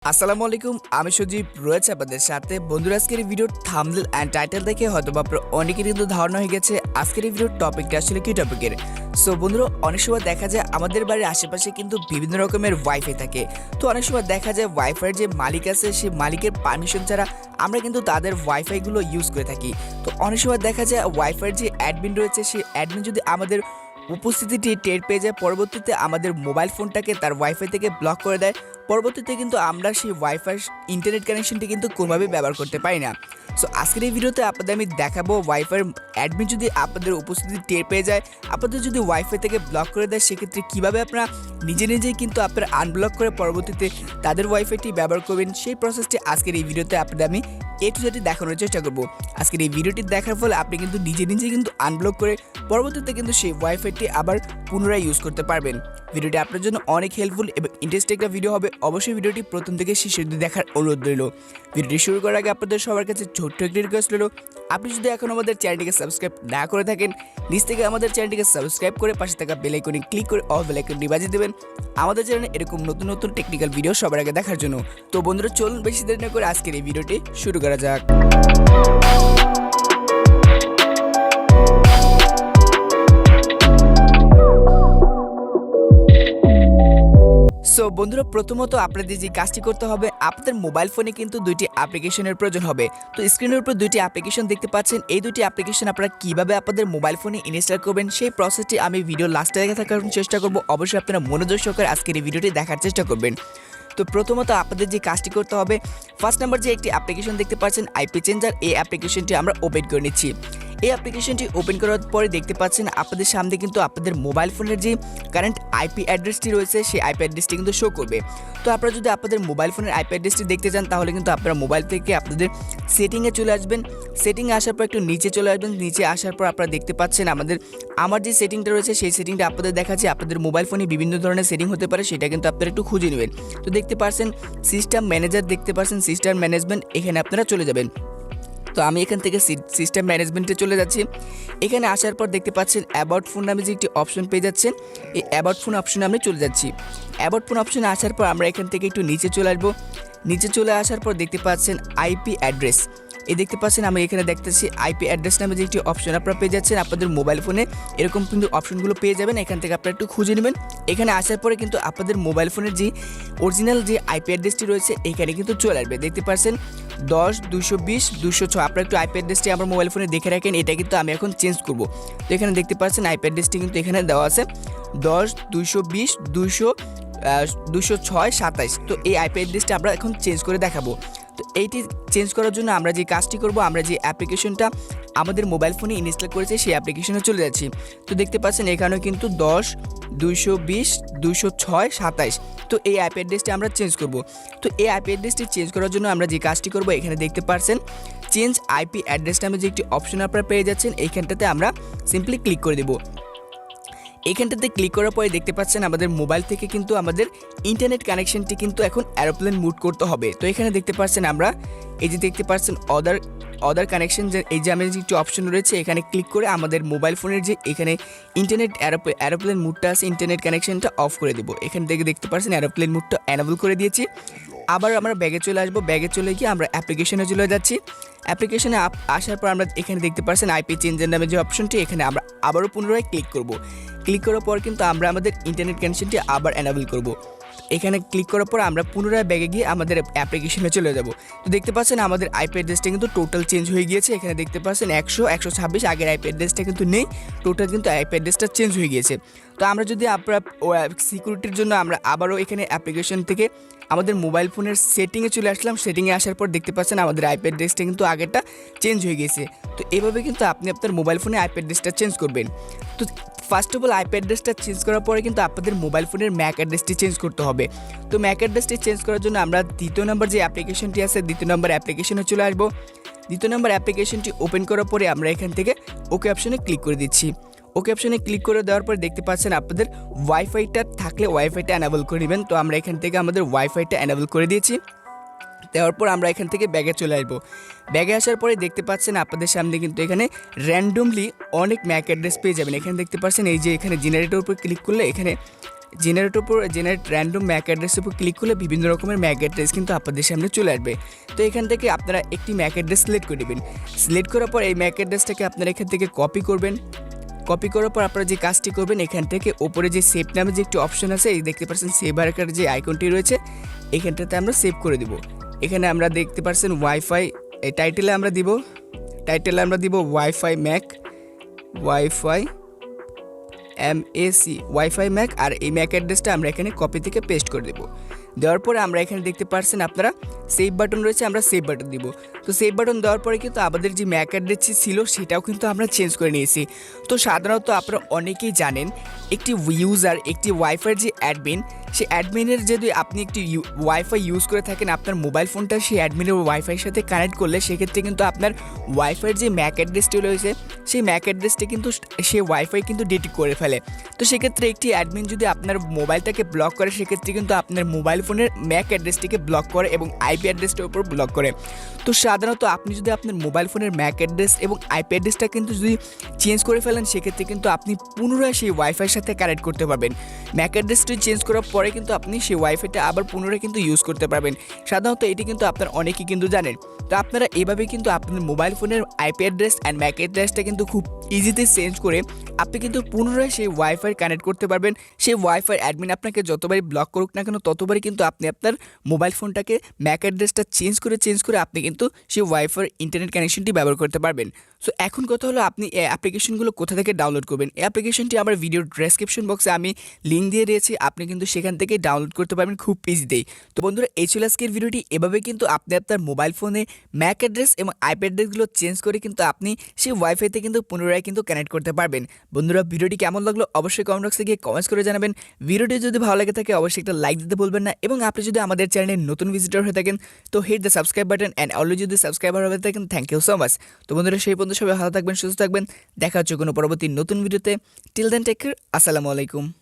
আসসালামু আলাইকুম, আমি সজীব রয়েছে আপনাদের সাথে। বন্ধুরা, আজকের এই ভিডিওর থাম্বনেল অ্যান্ড টাইটেল দেখে হয়তো আপনার অনেকেরই কিন্তু ধারণা হয়ে গেছে আজকের এই ভিডিওর টপিকটা আসলে কি টপিকের। সো বন্ধুরা, অনেক সময় দেখা যায় আমাদের বাড়ির আশেপাশে কিন্তু বিভিন্ন রকমের ওয়াইফাই থাকে। তো অনেক সময় দেখা যায় ওয়াইফাইয়ের যে মালিক আছে সেই মালিকের পারমিশন ছাড়া আমরা কিন্তু তাদের ওয়াইফাইগুলো ইউজ করে থাকি। তো অনেক সময় দেখা যায় ওয়াইফাইয়ের যে অ্যাডমিন রয়েছে সেই অ্যাডমিন যদি আমাদের উপস্থিতিটি টের পেয়ে যায়, পরবর্তীতে আমাদের মোবাইল ফোনটাকে তার ওয়াইফাই থেকে ব্লক করে দেয়। পরবর্তীতে কিন্তু আমরা সেই ওয়াইফাই ইন্টারনেট কানেকশনটি কিন্তু কোনোভাবেই ব্যবহার করতে পারি না। সো আজকের এই ভিডিওতে আপনাদের আমি দেখাবো ওয়াইফাই অ্যাডমিন যদি আপনাদের উপস্থিতি টের পেয়ে যায়, আপনাদের যদি ওয়াইফাই থেকে ব্লক করে দেয়, সেক্ষেত্রে কীভাবে আপনারা নিজেই কিন্তু আপনারা আনব্লক করে পরবর্তীতে তাদের ওয়াইফাইটি ব্যবহার করবেন, সেই প্রসেসটি আজকের এই ভিডিওতে আপনাদের আমি টু জেড দেখানোর চেষ্টা করব। আজকের এই ভিডিওটি দেখার ফলে আপনি কিন্তু নিজে কিন্তু আনব্লক করে পরবর্তীতে কিন্তু সেই ওয়াইফাইটি আবার পুনরায় ইউজ করতে পারবেন। ভিডিওটি আপনার জন্য অনেক হেল্পফুল এবং ইন্টারেস্টিং একটা ভিডিও হবে। অবশ্যই ভিডিওটি প্রথম থেকে শেষ অবধি দেখার অনুরোধ রইল। ভিডিওটি শুরু করার আগে আপনাদের সবার কাছে ছোট্ট একটি রিকোয়েস্ট রইল, আপনি যদি এখন আমাদের চ্যানেলটিকে সাবস্ক্রাইব না করে থাকেন, নিচ থেকে আমাদের চ্যানেলটিকে সাবস্ক্রাইব করে পাশে থাকা বেল আইকনে ক্লিক করে অল বেল আইকনটি বাজিয়ে দেবেন আমাদের চ্যানেলে এরকম নতুন টেকনিক্যাল ভিডিও সবার আগে দেখার জন্য। তো বন্ধুরা, চলুন বেশি দেরি না করে আজকের এই ভিডিওটি শুরু করা যাক। সো বন্ধুরা, প্রথমত আপনাদের যে কাজটি করতে হবে, আপনাদের মোবাইল ফোনে কিন্তু দুইটি অ্যাপ্লিকেশনের প্রয়োজন হবে। তো স্ক্রিনের উপর দুইটি অ্যাপ্লিকেশন দেখতে পাচ্ছেন। এই দুইটি অ্যাপ্লিকেশন আপনারা কীভাবে আপনাদের মোবাইল ফোনে ইনস্টল করবেন সেই প্রসেসটি আমি ভিডিও লাস্টে দেখার চেষ্টা করব। অবশ্যই আপনারা মনোযোগ সহকারে আজকের এই ভিডিওটি দেখার চেষ্টা করবেন। তো প্রথমত আপনাদের যে কাজটি করতে হবে, ফার্স্ট নাম্বার যে একটি অ্যাপ্লিকেশন দেখতে পাচ্ছেন আইপি চেঞ্জার, এই অ্যাপ্লিকেশনটি আমরা ওপেন করে নিচ্ছি। এই অ্যাপ্লিকেশনটি ওপেন করার পরে দেখতে পাচ্ছেন আপনাদের সামনে কিন্তু আপনাদের মোবাইল ফোনের যে কারেন্ট আইপি অ্যাড্রেসটি রয়েছে সেই আইপি অ্যাড্রেসটি কিন্তু শো করবে। তো আপনারা যদি আপনাদের মোবাইল ফোনের আইপি অ্যাড্রেসটি দেখতে চান, তাহলে কিন্তু আপনারা মোবাইল থেকে আপনাদের সেটিংয়ে চলে আসবেন। সেটিংয়ে আসার পর একটু নিচে চলে আসবেন। নিচে আসার পর আপনারা দেখতে পাচ্ছেন আমার যে সেটিংটা রয়েছে সেই সেটিংটা আপনাদের দেখাচ্ছে। আপনাদের মোবাইল ফোনে বিভিন্ন ধরনের সেটিং হতে পারে, সেটা কিন্তু আপনারা একটু খুঁজে নেবেন। তো দেখতে পাচ্ছেন সিস্টেম ম্যানেজার, দেখতে পাচ্ছেন সিস্টেম ম্যানেজমেন্ট, এখানে আপনারা চলে যাবেন। তো আমি এখান থেকে সিস্টেম ম্যানেজমেন্টে চলে যাচ্ছি। এখানে আসার পর দেখতে পাচ্ছেন অ্যাবাউট ফোন নামে যে একটি অপশন পেয়ে যাচ্ছেন, এই অ্যাবাউট ফোন অপশনে আমি চলে যাচ্ছি। অ্যাবাউট ফোন অপশনে আসার পর আমরা এখান থেকে একটু নিচে চলে আসবো। নিচে চলে আসার পর দেখতে পাচ্ছেন আইপি অ্যাড্রেস, এই দেখতে পাচ্ছেন আমি এখানে দেখতেছি আইপি অ্যাড্রেস নামে যে একটি অপশন আপনারা পেয়ে যাচ্ছেন। আপনাদের মোবাইল ফোনে এরকম কিন্তু অপশনগুলো পেয়ে যাবেন, এখান থেকে আপনারা একটু খুঁজে নেবেন। এখানে আসার পরে কিন্তু আপনাদের মোবাইল ফোনের যে অরিজিনাল যে আইপি অ্যাড্রেসটি রয়েছে এখানে কিন্তু চলে আসবে। দেখতে পাচ্ছেন 10.220.206, আপনারা একটু আইপি অ্যাড্রেসটি আমার মোবাইল ফোনে দেখে রাখেন, এটা কিন্তু আমি এখন চেঞ্জ করব। তো এখানে দেখতে পাচ্ছেন আইপি অ্যাড্রেসটি কিন্তু এখানে দেওয়া আছে 10.220.206.27। তো এই আইপি অ্যাড্রেসটি আমরা এখন চেঞ্জ করে দেখাবো। তো এইটি চেঞ্জ করার জন্য আমরা যে কাজটি করব, আমরা যে অ্যাপ্লিকেশনটা আমাদের মোবাইল ফোনে ইনস্টল করেছি সেই অ্যাপ্লিকেশনে চলে যাচ্ছি। তো দেখতে পাচ্ছেন এখানেও কিন্তু 10.220.206.27। তো এই আইপি অ্যাড্রেসটি আমরা চেঞ্জ করব। তো এই আইপি অ্যাড্রেসটি চেঞ্জ করার জন্য আমরা যে কাজটি করব, এখানে দেখতে পাচ্ছেন চেঞ্জ আইপি অ্যাড্রেস নামে যে একটি অপশন আপনারা পেয়ে যাচ্ছেন, এইখানটাতে আমরা সিম্পলি ক্লিক করে দেব। এইখানটাতে ক্লিক করার পরে দেখতে পাচ্ছেন আমাদের মোবাইল থেকে কিন্তু আমাদের ইন্টারনেট কানেকশনটি কিন্তু এখন এরোপ্লেন মুড করতে হবে। তো এখানে দেখতে পাচ্ছেন আমরা এই যে দেখতে পাচ্ছেন অদার কানেকশন, যে এই যে আমাদের যে একটি অপশন রয়েছে এখানে ক্লিক করে আমাদের মোবাইল ফোনের যে এখানে ইন্টারনেট এরোপ্লেন মুডটা আছে, ইন্টারনেট কানেকশনটা অফ করে দেবো। এখান থেকে দেখতে পাচ্ছেন এরোপ্লেন মুডটা এনেবল করে দিয়েছি। আবার আমরা ব্যাগে চলে আসবো। ব্যাগে চলে গিয়ে আমরা অ্যাপ্লিকেশনে চলে যাচ্ছি। অ্যাপ্লিকেশনে আসার পর আমরা এখানে দেখতে পাচ্ছেন আইপি চেঞ্জার নামে যে অপশনটি, এখানে আমরা আবারও পুনরায় ক্লিক করব। ক্লিক করার পর কিন্তু আমরা আমাদের ইন্টারনেট কানেকশনটি আবার এনেবল করব। এখানে ক্লিক করার পর আমরা পুনরায় ব্যাগে গিয়ে আমাদের অ্যাপ্লিকেশনে চলে যাব। তো দেখতে পাচ্ছেন আমাদের আইপি অ্যাড্রেসটা কিন্তু টোটাল চেঞ্জ হয়ে গিয়েছে। এখানে দেখতে পাচ্ছেন 100.126, আগের আইপি অ্যাড্রেসটা কিন্তু নেই, টোটাল কিন্তু আইপি অ্যাড্রেসটা চেঞ্জ হয়ে গিয়েছে। তো আমরা যদি আপনার সিকিউরিটির জন্য আমরা আবারও এখানে অ্যাপ্লিকেশন থেকে আমাদের মোবাইল ফোনের সেটিংয়ে চলে আসলাম। সেটিংয়ে আসার পর দেখতে পাচ্ছেন আমাদের আইপি অ্যাড্রেসটা কিন্তু আগেরটা চেঞ্জ হয়ে গেছে। তো এভাবে কিন্তু আপনি আপনার মোবাইল ফোনে আইপি অ্যাড্রেসটা চেঞ্জ করবেন। তো ফার্স্ট অফ অল আইপি অ্যাড্রেসটা চেঞ্জ করার পরে কিন্তু আপনাদের মোবাইল ফোনের ম্যাক অ্যাড্রেসটি চেঞ্জ করতে হবে। তো ম্যাক অ্যাড্রেসটি চেঞ্জ করার জন্য আমরা দ্বিতীয় নম্বর যে অ্যাপ্লিকেশনটি আছে, দ্বিতীয় নম্বর অ্যাপ্লিকেশনে চলে আসবো। দ্বিতীয় নম্বর অ্যাপ্লিকেশনটি ওপেন করার পরে আমরা এখান থেকে ওকে অপশনে ক্লিক করে দিচ্ছি। ওকে অপশনে ক্লিক করে দেওয়ার পর দেখতে পাচ্ছেন আপনাদের ওয়াইফাইটা থাকলে ওয়াইফাইটা এনেবল করে নেবেন। তো আমরা এখান থেকে আমাদের ওয়াইফাইটা এনেবল করে দিয়েছি। দেওয়ার পর আমরা এখান থেকে ব্যাগে চলে আসবো। ব্যাগে আসার পরে দেখতে পাচ্ছেন আপনাদের সামনে কিন্তু এখানে র্যান্ডমলি অনেক ম্যাক অ্যাড্রেস পেয়ে যাবেন। এখানে দেখতে পাচ্ছেন এই যে এখানে জেনারেটর উপর ক্লিক করলে এখানে জেনারেট র্যান্ডম ম্যাক অ্যাড্রেসের উপর ক্লিক করলে বিভিন্ন রকমের ম্যাক অ্যাড্রেস কিন্তু আপনাদের সামনে চলে আসবে। তো এখান থেকে আপনারা একটি ম্যাক অ্যাড্রেস সিলেক্ট করে নেবেন। সিলেক্ট করার পর এই ম্যাক অ্যাড্রেসটাকে আপনারা এখান থেকে কপি করবেন। কপি করার পর আপনারা যে কাজটি করবেন, এখান থেকে ওপরে যে সেভ নামে যে একটি অপশন আছে, এই দেখতে পাচ্ছেন সেভ আকার যে আইকনটি রয়েছে, এখানটাতে আমরা সেভ করে দেব। এখানে আমরা দেখতে পাচ্ছেন ওয়াইফাই, এই টাইটেলে আমরা দিব wifi MAC, wifi wifi MAC, আর এই ম্যাক অ্যাড্রেসটা আমরা এখানে কপি থেকে পেস্ট করে দেবো। দেওয়ার পরে আমরা এখানে দেখতে পাচ্ছেন আপনারা সেভ বাটন রয়েছে, আমরা সেভ বাটন দিব। তো সেভ বাটন দেওয়ার পরে কিন্তু আমাদের যে ম্যাক অ্যাড্রেস ছিল সেটাও কিন্তু আমরা চেঞ্জ করে নিয়েছি। তো সাধারণত আপনারা অনেকেই জানেন একটি ইউজার, একটি ওয়াইফাইয়ের যে অ্যাডমিন, সেই অ্যাডমিনের যদি আপনি একটি ওয়াইফাই ইউজ করে থাকেন, আপনার মোবাইল ফোনটা সেই অ্যাডমিনের ওয়াইফাইয়ের সাথে কানেক্ট করলে সেক্ষেত্রে কিন্তু আপনার ওয়াইফাইয়ের যে ম্যাক অ্যাড্রেসটি রয়েছে সেই ম্যাক অ্যাড্রেসটি কিন্তু সেই ওয়াইফাই কিন্তু ডিটেক্ট করে ফেলে। তো সেক্ষেত্রে একটি অ্যাডমিন যদি আপনার মোবাইলটাকে ব্লক করে, সেক্ষেত্রে কিন্তু আপনার মোবাইল ফোনের ম্যাক অ্যাড্রেসটিকে ব্লক করে এবং আইপি অ্যাড্রেসটার উপর ব্লক করে। তো সাধারণত আপনি যদি আপনার মোবাইল ফোনের ম্যাক অ্যাড্রেস এবং আইপি অ্যাড্রেসটা কিন্তু যদি চেঞ্জ করে ফেলেন, সেক্ষেত্রে কিন্তু আপনি পুনরায় সেই ওয়াইফাইয়ের সাথে কানেক্ট করতে পারবেন। ম্যাক অ্যাড্রেসটি চেঞ্জ করার পরে কিন্তু আপনি সেই ওয়াইফাইটা আবার পুনরায় কিন্তু ইউজ করতে পারবেন। সাধারণত এটি কিন্তু আপনার অনেকেই কিন্তু জানেন। তো আপনারা এভাবে কিন্তু আপনার মোবাইল ফোনের আইপি অ্যাড্রেস অ্যান্ড ম্যাক অ্যাড্রেসটা কিন্তু খুব ইজিতে চেঞ্জ করে আপনি কিন্তু পুনরায় সেই ওয়াইফাই কানেক্ট করতে পারবেন। সেই ওয়াইফাই অ্যাডমিন আপনাকে যতবারই ব্লক করুক না কেন, ততবারই কিন্তু আপনি আপনার মোবাইল ফোনটাকে ম্যাক অ্যাড্রেসটা চেঞ্জ করে আপনি কিন্তু সেই ওয়াইফাই ইন্টারনেট কানেকশনটি ব্যবহার করতে পারবেন। সো এখন কথা হলো আপনি এই অ্যাপ্লিকেশনগুলো কোথা থেকে ডাউনলোড করবেন। এই অ্যাপ্লিকেশনটি আমার ভিডিওর ডেসক্রিপশন বক্সে আমি লিঙ্ক দিয়ে দিয়েছি, আপনি কিন্তু সেখান থেকে ডাউনলোড করতে পারবেন খুব ইজিতেই। তো বন্ধুরা, এই ছিল আজকের ভিডিওটি। এভাবে কিন্তু আপনি আপনার মোবাইল ফোনে ম্যাক অ্যাড্রেস এবং আইপি অ্যাড্রেসগুলো চেঞ্জ করে কিন্তু আপনি সেই ওয়াইফাইতে কিন্তু পুনরায় কিন্তু কানেক্ট করতে পারবেন। বন্ধুরা, ভিডিওটি কেমন লাগলো অবশ্যই কমেন্ট বক্সে গিয়ে কমেন্টস করে জানাবেন। ভিডিওটি যদি ভালো লাগে থাকে অবশ্যই একটা লাইক দিতে ভুলবেন না, এবং আপনি যদি আমাদের চ্যানেলে নতুন ভিজিটর হয়ে থাকেন তো hit the subscribe button, and already যদি সাবস্ক্রাইবার হয়ে থাকেন থ্যাংক ইউ সো মাচ। তো বন্ধুরা, সেই পর্যন্ত সবাই ভালো থাকবেন, সুস্থ থাকবেন। দেখা হচ্ছে কোনো পরবর্তী নতুন ভিডিওতে। টিল দেন টেক কেয়ার, আসসালামু আলাইকুম।